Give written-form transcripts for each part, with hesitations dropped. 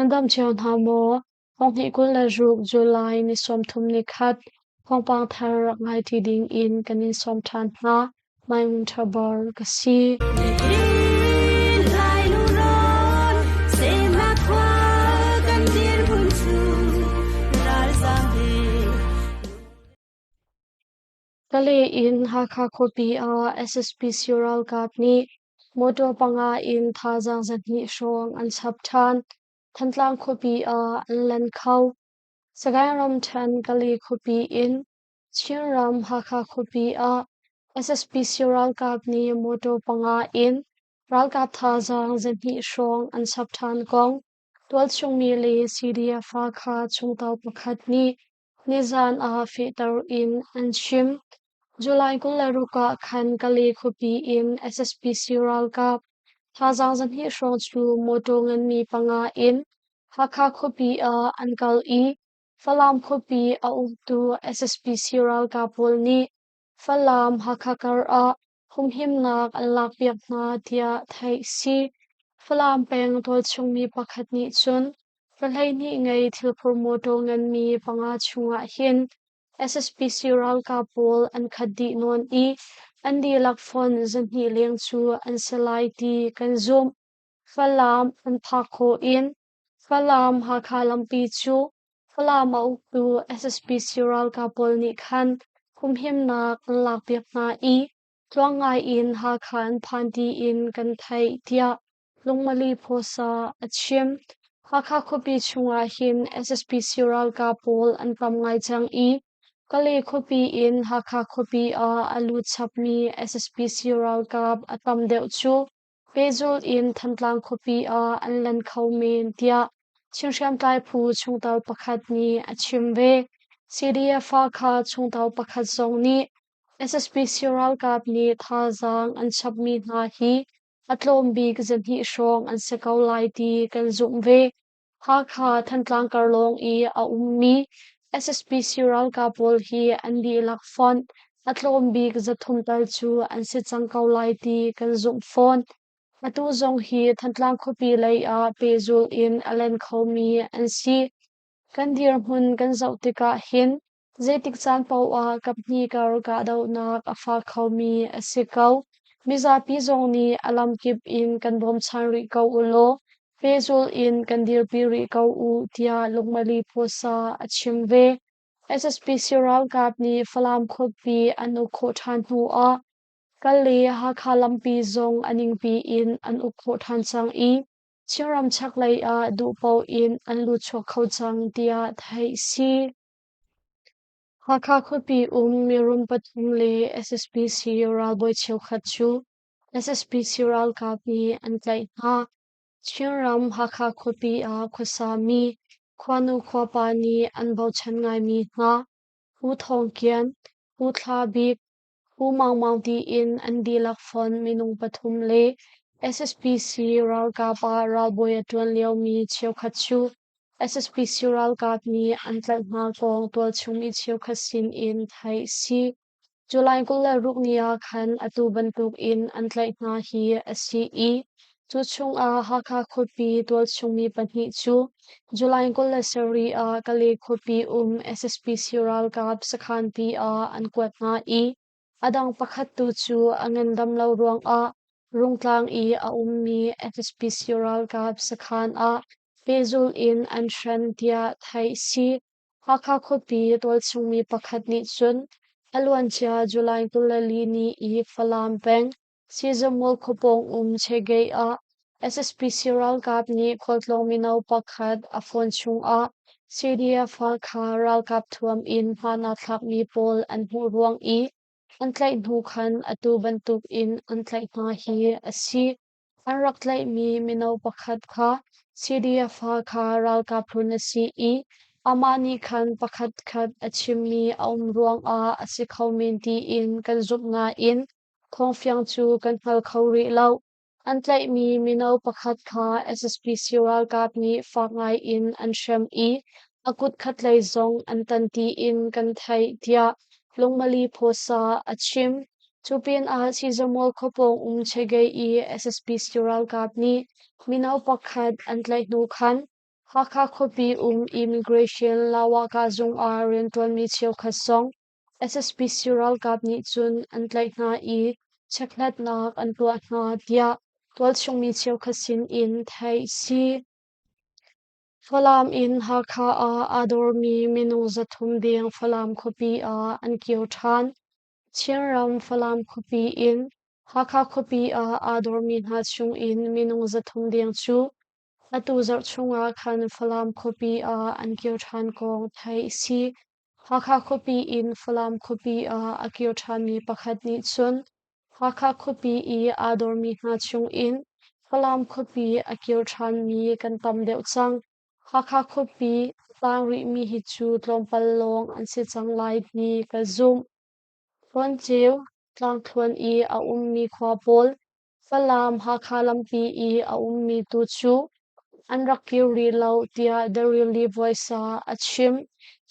Ngandam chion hamo hong hi kul la ruk July ni som thum ni khat hong pang thar ngai ti ding in kanin som than ha mai mun thabar kasi kale in ha kha khopi a SSP Sural kap ni motor panga in thajang zani shong an chap than thantlang khopi a lan khau Sagayram Chan Kali Khopi in Chiram Haka Khopi a SSP Sural Kapni Moto Panga in Ralkap Thazang Zenhi Shong and Saptan Gong Tual Chung Mili Sidia Faka Chungtao Pakatni Nizan a Fitar in and Shim July Kularuka Khan Kali Khopi in SSP Sural Kap Thazang Zenhi Shong Chu Moto Ngani Panga in Haka Khopi a Ankal E Falam khopi a uktu SSP Sural kapul ni Falam hakakar a humhimnak an lakpiak na tia thai si Falam peng tol chung mi pakhat ni chun Falhay ni ngay thilpur moto ngan mi panga chunga hin SSP Sural kapul an khadi non I andi lakfon zanhi leng chu an salai ti kan zoom Falam an phakho in Falam hakalampi chu Falam uktu SSP Sural kapol ni khan humhimnak lakpiak na I tuangai in ha khan phanti in kan thai tia lungmali phosa achim hakha khopi chunga hin SSP Sural kapol an pamngai chang I kale khopi in hakha khopi a alu chapmi SSP Sural kap atam deuh chu pezul in thantlang khopi a anlan khaumen tia Chingsham tai phu chungtau pakhat ni achimve CDF kha chungtau pakhat zong ni SSP Sural kap ni thazang an chapmi na hi atlom big zanhi shong an sekau lai ti kan zumve ha kha thantlang karlong I a ummi SSP Sural kapol hi an di lakfon atlom big zathum tal chu an se changkau lai ti kan zum phone Atu zong hi thantlang khopi lei a pezul in alen khomi an si kan dir hun kan zautika hin zetik chan pau a kapni kar ka dau nak afa khomi asikau miza pi zong ni alam kip in kan bom chan ri kau ulo pezul in kan dir pi ri kau u tia lungmali phosa achimve SSP Sural kapni falam khopi anu kho than hu a Kali ha khalampi zong aningpi in an ukho than chang I chiram chaklai a du pau in an lu chok khau chang tia thai si ha kha khopi mirum pathum le SSP Sural boy cheu khat chu SSP Sural kapi an tlai ha chiram ha kha khopi a khosami khwanu khwapa ni an bau chan ngai mi nga hu thong kian hu thla bik Umang Mounty in Andi Lakfon Minung Pathum Le SSP Sural Kapa Ralboya Tuan Liao Mi Chiao Khachu SSP Sural Kapni Antlat Ma Kong Tual Chumi Chiao Khasin in Thai Si July Kula Ruknia Khan Atu Bantuk in Antlat Ma Hi Asi I Chu Chung A Haka Khopi Tual Chumi Panhi Chu July Kula Seri A Kale Khopi SSP Sural Kap Sakhan Pi A Ankwat Na I Adang pakhat tu chu angandam lo ruang a rungtlang I a ummi SSP Sural kap sakhan a pezul in an shran tia thai si hakha khopi tol chungmi pakhat ni chun alwan cha July kulali ni I falam peng sizamol khopong chegei a SSP Sural kap ni kholtlong minau pakhat a phone chung a CDF kha ral kap thuam in hana thlak mi pol an hu ruang I an tlai nu khan atu bantuk in an tlai na hi asi an rak tlai mi minau pakhat kha CDF kha ral ka phun asi I amani khan pakhat khat achim mi aum ruang a asi khaumin ti in kan zup nga in khongfiang chu kan hal khori lo an tlai mi minau pakhat kha SSP Sural kap ni fa ngai in an shem I akut khat lai zong an tan ti in kan thai tia lungmali phosa achim chupin a sizamol khopong chegei I SSP Sural kapni minau pakhat an tlai nu khan Haka khopi immigration lawa ka zung a rentuan mi chiao khasong SSP Sural kap ni chun an tlai na I chaklat nak an tua na dia tual chung mi chiao khasin in thai si falam in haka a ador mi minu zathum ding falam khopi a an kiau than chiaram falam khopi in haka khopi a ador mi na chung in minu zathum ding chu atu zar chunga khan falam khopi a an kiau than kong thai si haka khopi in falam khopi a akiau than mi pakhat ni chun haka khopi I ador mi na chung in falam khopi akiau than mi kan tam deuh chang haka khopi tangri mi hi chu tlompal long an si chang lai ni ka zoom Ron chiu tlang thuan I a mi khwa pol falam haka lampi I a mi tu chu an rakkiu ri lo tia the really voice a chim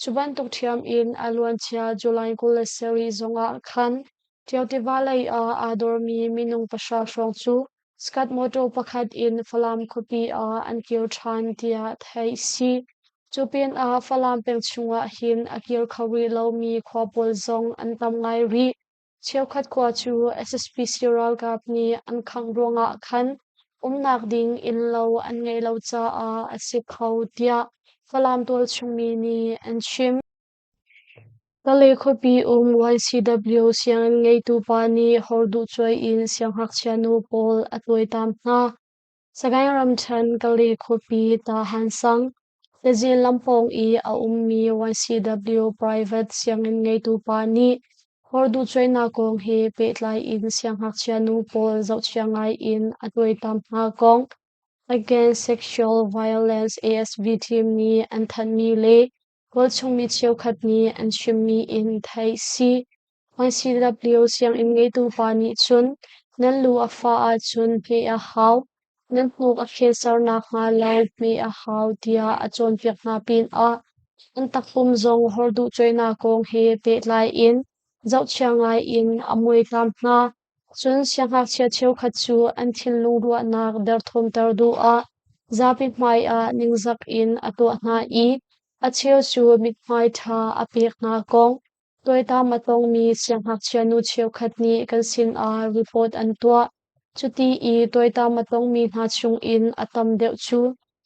chuban tuk thiam in alwan chia July Kulasari zonga khan tiauti valai a ador mi minung pasha rong chu skat moto pakhat in falam khopi a an kiu than tia thai si chupin a falam peng chunga hin akir khawi lo mi khwapol zong an tam ngai ri cheu khat kwa chu SSP Sural kap ni an khang ronga khan nak ding in lo an ngei lo cha a asip khau tia falam tol chungmi ni an chim kale khopi YCW siang ngei tu pa ni hordu choi in siang hak chianu pol atoi tam na sagai ram chan kale khopi ta hansang Tezin lampong I a mi YCW private siang ngei tu pa ni hordu choi na kong he petlai in siang hak chianu pol zau chiangai in atoi tam na kong Against Sexual Violence ASV team ni an than mi le wal chung mi chiao khat ni an chim mi in thai si YCW siang in ngei tu pa ni chun nan lu a fa a chun pe a hau nan hnuk a khe sar na nga lau pe a hau tia a chon piak na pin a an takpum zong hordu choi na kong he pe lai in zau chiangai in amoi tam na chun siang hak chia cheu khat chu an thil lu ruah nak der thom ter du a zapi hmai a ningzak in ato na I a cheu chu mit hmai tha a pek na kong toita matong mi siang hak chia nu cheu khat ni kan sin a report an tua chuti I toita matong mi na chung in atam deuh chu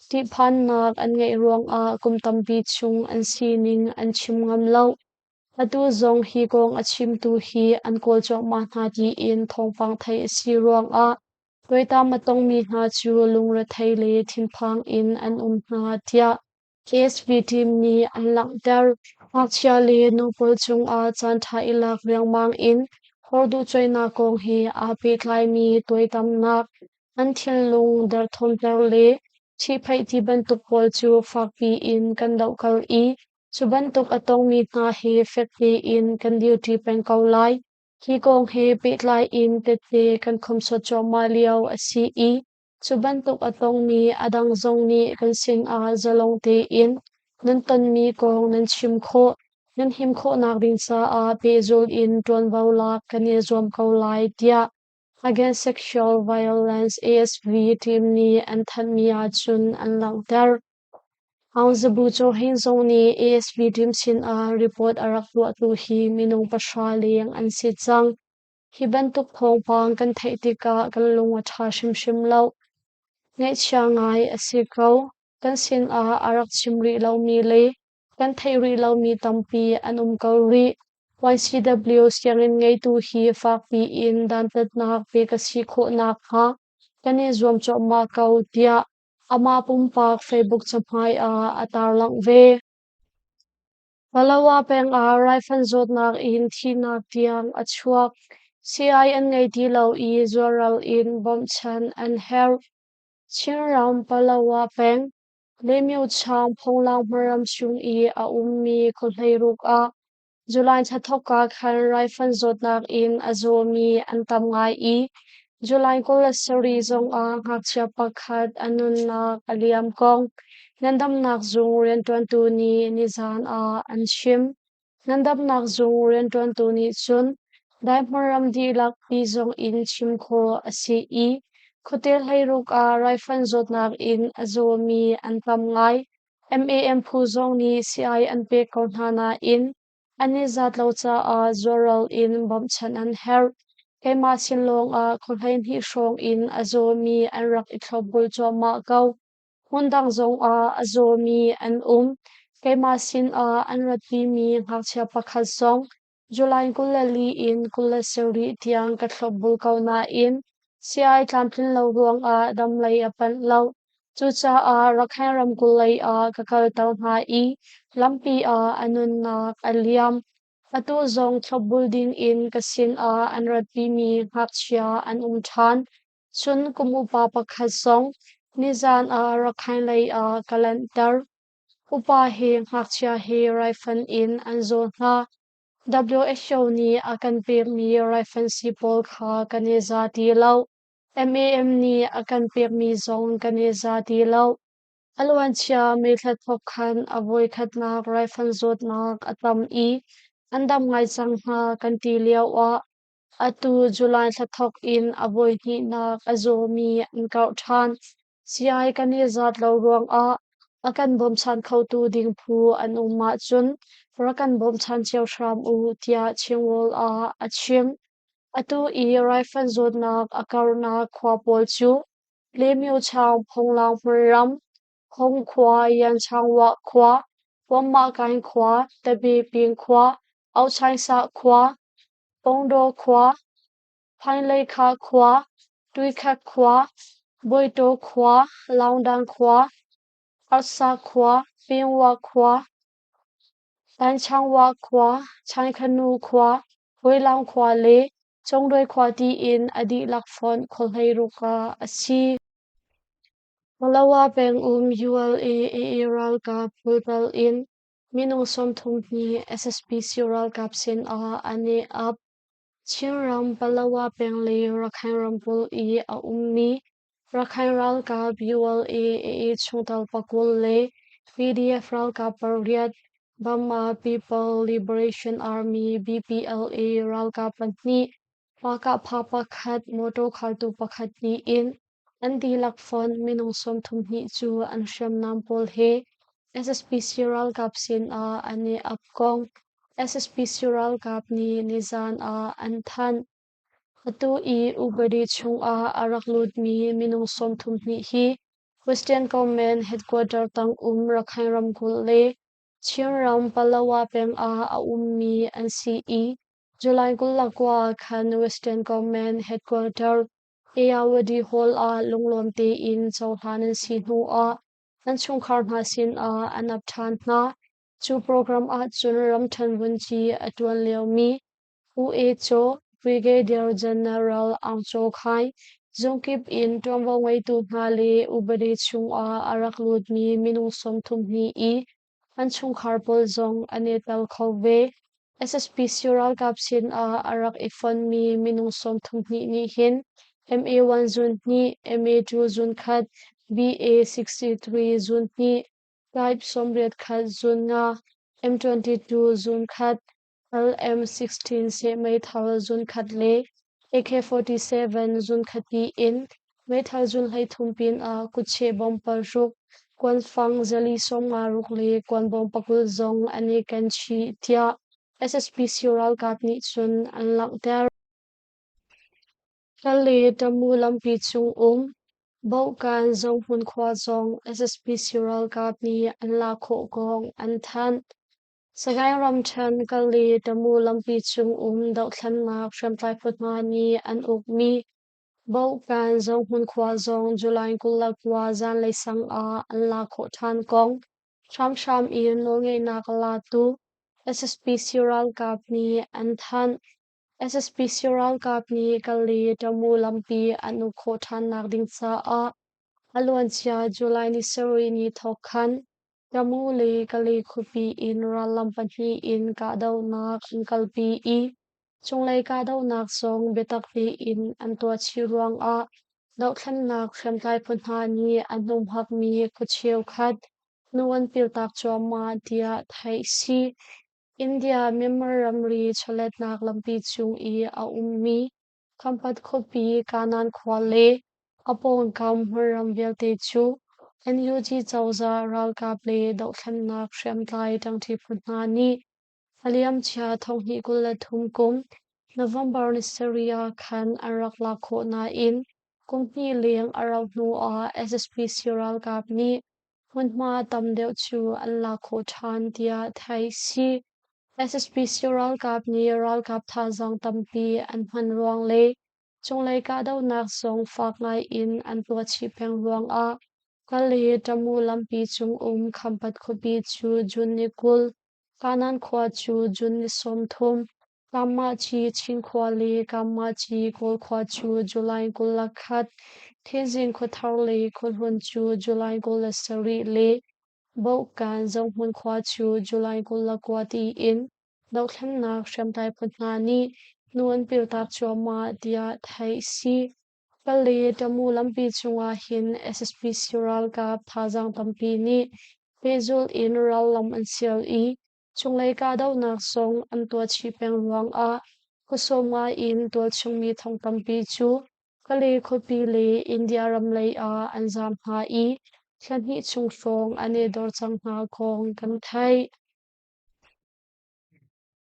ti phan nak an ngei ruang a kumtam pi chung an sining an chim ngam lo atu zong hi kong achim tu hi an kol chok ma na ti in thong pang thai si ruang a toita matong mi na chu lungra thai le thin phang in an na tia KSV team ni an lang ter hakchia le no pol chung a chan tha ilak riang mang in hordu choi na kong hi a pe tlai mi toitam nak an thil lung dar thom ter le chi phai ti ban tuk pol chu fak pi in kan dau kal I chuban tuk atong mi na he fekti in kan duty pen kau lai hi kong he pe tlai in te te kan khom so cho ma liao a si I chuban tuk atong mi adang zong ni kan sin a zalong te in nan ton mi kong nan chim kho nan him kho nak ding sa a pe zol in ton vaula kan ye zom kau lai tia Against Sexual Violence ASV team ni an than mi a chun an lang ter Ang zabu cho heng zong ni ASV team sin a report arak tua tu hi minung pasha leng an si chang hi bantuk thong pang kan thei tika kan lunga tha shim shim lo ngai chia ngai asiko kan sin a arak chimri lo mi le kan thei ri lo mi tampi anum ko ri YCW siangin ngai tu hi fak pi in dan tat nak pe ka si kho nak ha kan e zom cho ma kau tia ama pum pak Facebook chamhai a atar lang ve Palawa peng a rifle zot nak in thi nak tiang achuak CI an ngai ti lo I zoral in bom chan an her Chingram Palawa peng lemyo chang phonglang maram chung I a mi kholhei ruk a July thathok ka khan rifle zot nak in azomi an tam ngai I July Kulasari zong a ngak Chiapa khat anun nak aliam kong Nandam nak zung rian tuan tu ni nizan a an shim Nandam nak zung rian tuan tu ni chun dai maram di lak pi zong in chim kho a si I Khotel hairuk a raifan zotnak in azomi an tam ngai MAM phuzong ni CI an pe kaunhana in ani zat lo cha a zoral in bomchan an her keima sinlong a khulhain hi shrong in azomi an rak ithlobul choma kau hundang zong a azomi an keima sin a an ratpi mi ngakchia pakhat song July kulali in kulaseri tiang kathlobul kauna in CI tlamplin lo ruang a damlai apan lo chu cha a rakhai ram kulai a kakal tau hna I lampi a anun nak aliam atu zong thlobul ding in kasin a anrat pi mi ngakchia an than chun kumupa pakhat song nizan a rakhai lai a kalantar upa he ngakchia he raifan in anzo hna WHO ni akan pek mi raifan sipol kha kaneza ti lo MAM ni akan pek mi zong kaneza ti lo alwan chia me thlat thok khan avoi khatnak raifan zot nak atam I andam ngai chang hna kan ti liao a atu July thlat thok in avoi ni nak azomi an kau than CI kaneza lo ruang a akan bom chan khautu ding phu an umma chun rakan bom chan chiao shram u tia chingwol a achim atu I raifan zot nak akarna khwa pol chu lemyo chang phonglang ram hong khwa yan chang wa khwa wamma kain khwa tabi ping khwa au chang sa khwa pongdo khwa phain lei kha khwa tui khat khwa boito khwa laungdan khwa arsa khwa pingwa khwa tan chang wa khwa chang khanu khwa hoilang khwa le chongdoi khwa ti in adi lakfon kholhei ruka asi Malawa peng ULA ral ka pulpal in minung som thum ni SSPC ral kapsin a ane up Chinram Palawa peng le Rakhine Rampul I a ummi Rakhine ral ka ULA chungtal pakul le PDF ral ka parriat Bama People Liberation Army BPLA ral ka pantni paka papa khat moto khaltu pakhat ni in Andi lakfon minung som thum ni chu an sham nampol he SSPC ral kapsin a ane apkong SSPC ral kap ni nizan a an than atu I ubadi chung a araklut mi minung som thum ni hi Western Command Headquarter tang Rakhine Ram kul le Chiram Palawa peng a ummi an CE July kul lakwa khan Western Command Headquarter Ayawadi Hall a lunglom te in chawhanan si hnu a an chung khar hna sin a an ap than hna chu program a chun ram than bun chi atuan leo mi UA cho Brigadier General ang cho khai zongkip in tuamwa ngai tu hna le ubari chung a araklut mi minung som thum ni I an chung khar pol zong ane tal khove SSP Sural kapsin a arak ifon mi minung som thum ni hin MA1 zun ni MA2 zun khat BA63 zun ni type somret khat zun nga M22 zun khat LM16 se mai thal zun khat le AK47 zun khati in mai thal zun hai thumpin a kuche bom par ruk kwan fang zali som nga ruk le kwan bom pakul zong ani kan chi tia SSP Sural kap ni chun an lak der Kali tamu lampi chung bau kan zong hun khwa zong SSP Sural kap ni an la kho gong an than Sagai ram chan kali tamu lampi chung dau thlan nak shrampai phutma ni an mi bau kan zong hun khwa zong July kulak wa zan lei sang a an la kho than kong sham in no nge nak la tu SSP Sural kap ni an than SSP Sural kap ni kali tamu lampi anu kho than nak ding cha a alwan chia July ni seri ni thokhan Tamu le kali khupi in ralam panhi in ka daw nak ang kalpi I chunglai ka daw nak song betak te in antua chiruang a daw thlan nak shramtai phunha ni anum hak mi kuchieu khat nuan pil tak choma dia thai si India memoram ri cholet nak lampi chung I a ummi kampat khupi kanan khwale apong kam huram velte chu NUG chawza ral ka ple do thlannak shrem tlai tang thi phutna ni aliam chia thonghi kulla thumkum November ni seria khan arak la kho na in kongni leng arau nu a SSP Siral kap ni hunma tam deuh chu an la kho than tia thai si SSP Siral kap ni ral kap tha zang tampi an man ruang le chunglei ka dau nak song fak ngai in an tua chi peng ruang a kali tamu lampi chung khampat khopi chu jun ni kul kanan khwa chu jun ni som thum kama chi ching khwa le kama chi kol khwa chu July kul lakhat thezing kho thar le khol hun chu July kul la sari le bo kan zong hun khwa chu July kul la kwati in dau thlan nak sham tai phutna ni nuan pil tak choma dia thai si kali tamu lampi chunga hin SSP Siral ka thazang tampi ni pezul in ral lam an sial I chunglei ka dau nak song an tua chi peng ruang a kusoma in tua chungmi thong tampi chu kali khopi le India ram lei a an zam ha I thlan hi chung song ane dor chang na kong kan thai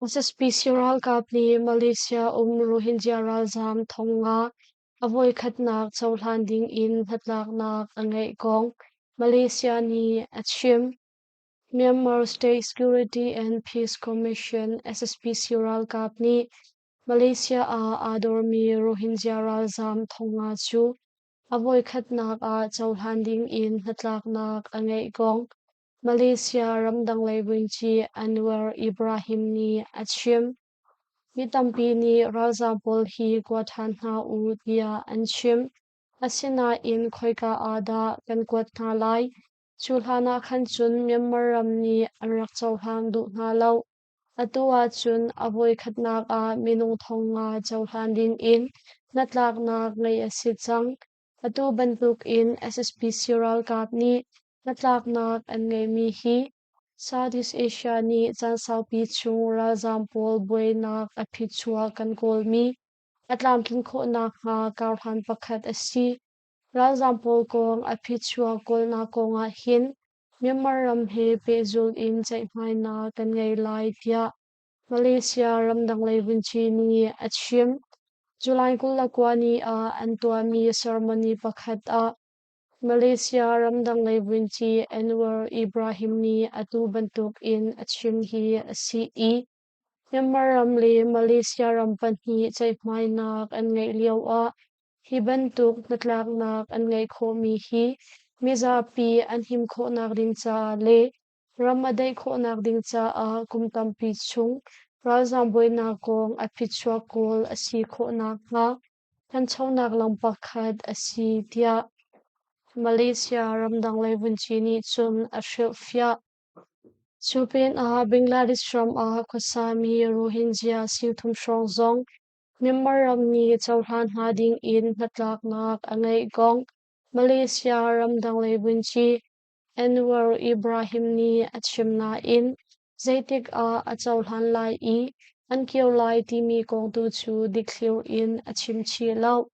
SSP Siral kapni Malaysia Rohingya ralzam thonga avoi khatnak chawhlan ding in hatlak nak angai kong Malaysia ni achim Myanmar State Security and Peace Commission SSP Siral kapni Malaysia a adormi Rohingya ralzam thonga chu avoi khatnak a chawhlan ding in hatlak nak angai kong Malaysia ramdang leibunchi Anwar Ibrahim ni achim mitampi ni razapol hi kwathan na u tia anchim asina in khoika ada kan kwatna lai chulhana khan chun Myanmar ram ni anrak chawhlang du na lo atua chun avoi khatnak a minung thonga chawhlan ding in natlak nak ngai asichang atu bantuk in SSP Siral kap ni natlak nak an ngai mi hi Southeast Asia ni chansau pi chung razampol buainak aphichua kan kolmi atlam thin kho na ha karhan pakhat asi razampol kong aphichua kolna konga hin Myanmar ram he pezul in chaihmai na kan ngai lai tia Malaysia ramdang leibunchi ni achim July kullakwani a antua mi ceremony pakhat a Malaysia ramdang leibunchi Anwar Ibrahim ni atu bantuk in achim hi asi I Myanmar ram le Malaysia ram pan hi chaihmai nak an ngai liau a hi bantuk natlak nak an ngai kho mi hi miza pi an him kho nak ding cha le ramadai kho nak ding cha a kumtam pi chung razam boina kong aphichwa kol asi kho nak ha kan chau nak lang pakhat asi tia Malaysia ramdang leibunchi ni chun Australia chupin a Bangladesh ram a khosami Rohingya silthum shrong zong Myanmar ram ni chawhlan hading in natlak nak angai gong Malaysia ramdang leibunchi Anwar Ibrahim ni achimna in zaitik a achawhlan lai I an kiau lai ti mi kong tu chu dikliu in achim chi lau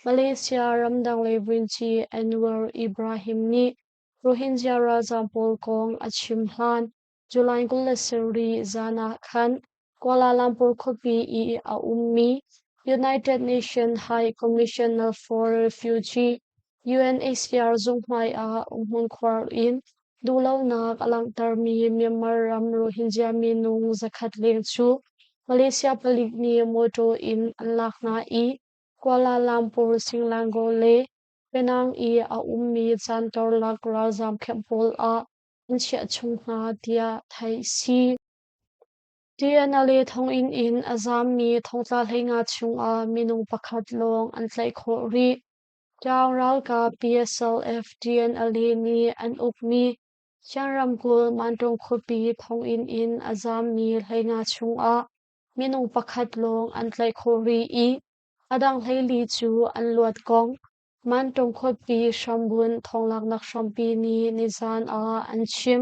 Malaysia ramdang leibunchi Anwar Ibrahim ni Rohingya razampol kong achim hlan July kulasari zana khan Kuala Lumpur khopi I a ummi United Nations High Commissioner for Refugee UNHCR zongmai a umhun khwar in dulau nak alang tarmi Myanmar ram Rohingya minung zakhat leng chu Malaysia palik ni moto in anlak na I Kuala Lumpur Singlango le Penang I a ummi chantor lak razam khempol a anchia chungna tia thai si TNLA thong in azam mi thongtla thlainga chung a minung pakhat long an tlai kho ri Chang ral ka PSLF TNLA ni an ukmi Changram kul mantong khopi thong in azam mi thlainga chung a minung pakhat long an tlai kho ri I adang hleili chu an luat kong mantong khopi shambun thonglak nak shampi ni nizan a an chim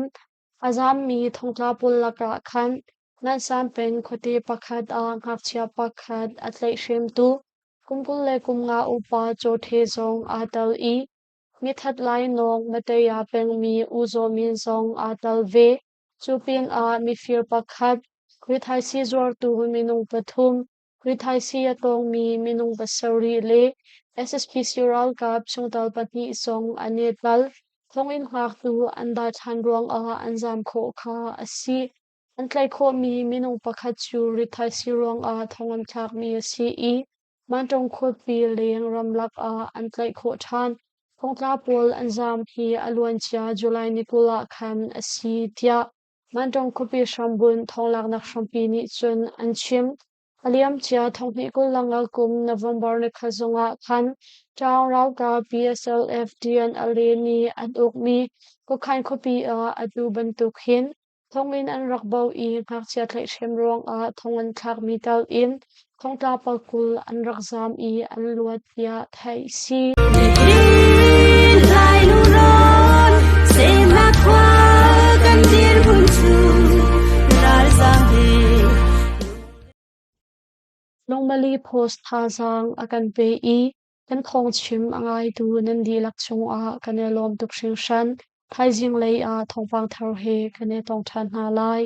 azam mi thongtla pul laka khan nan san pen khote pakhat a ngak Chiapa pakhat atlai shem tu kumpul le kumnga upa chothe zong atal I mi that lai nong mateya peng mi uzo min zong atal ve chuping a mi fir pakhat krithai si zor tu minung pathum krithai si atong mi minung basari le SSP Sural Kap chungtal patni song anepal thongin hak tu anda thanruang a anjam kho kha asi antlai kho mi minung pakhat chu rithai si ruang a thongan thak mi asi I mantong kho pi leng ramlak a antlai kho than thongtla pol anjam hi alwan chia July nikula khan asi tia mantong kho pi shambun thonglak nak shampi ni chun anchim aliam chia thongni kul langal kum November ni khazonga khan chang rau ka PSLF DN aleni aduk mi ko khan kho pi a adu bantuk hin thongin an rakbau I ngak chia thlai them rong a thongan thak mi tal in thongtla palkul an rakzam I an luat pia thai si Normally post thazang akan pe I kan thawngchim angai tu nan di lak chung a kan lom tuk hring shan thai Zinglei a thongpang thar he kan tong than na lai